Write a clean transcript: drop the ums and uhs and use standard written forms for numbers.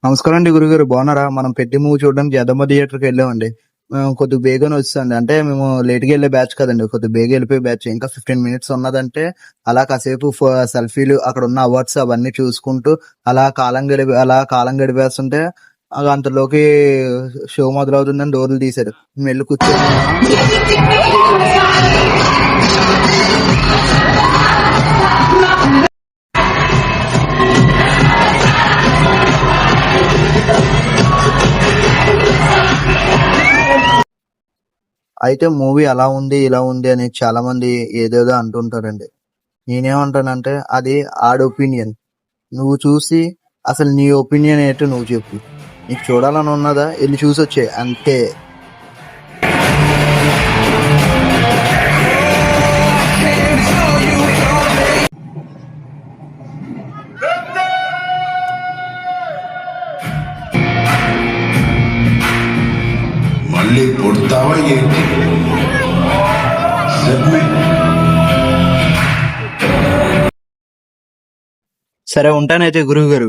నమస్కారం అండి గురుగారు, బాగున్నారా? మనం పెద్ద మూవీ చూడడానికి జగదంబ థియేటర్కి వెళ్ళామండి. కొద్దిగా బేగానే వచ్చేసండి. అంటే మేము లేట్గా వెళ్ళే బ్యాచ్ కదండి, కొద్దిగా బేగా వెళ్ళిపోయే బ్యాచ్. ఇంకా 15 minutes ఉన్నదంటే అలా కాసేపు సెల్ఫీలు, అక్కడ ఉన్న అవార్డ్స్ అవన్నీ చూసుకుంటూ అలా కాలం గడిపేస్తుంటే అంతలోకి షో మొదలవుతుందని డోర్లు తీశారు. మేము వెళ్ళి కూర్చొని అయితే మూవీ అలా ఉంది ఇలా ఉంది అని చాలా మంది ఏదేదో అంటుంటారండి. నేనేమంటానంటే అది ఆడి ఒపీనియన్. నువ్వు చూసి అసలు నీ ఒపీనియన్ ఏంటో నువ్వు చెప్పు. నీకు చూడాలని ఉన్నదా, వెళ్ళి చూసొచ్చే అంతే. మళ్ళీ పుడతావా ఏంటి? సరే ఉంటానైతే గురువు గారు.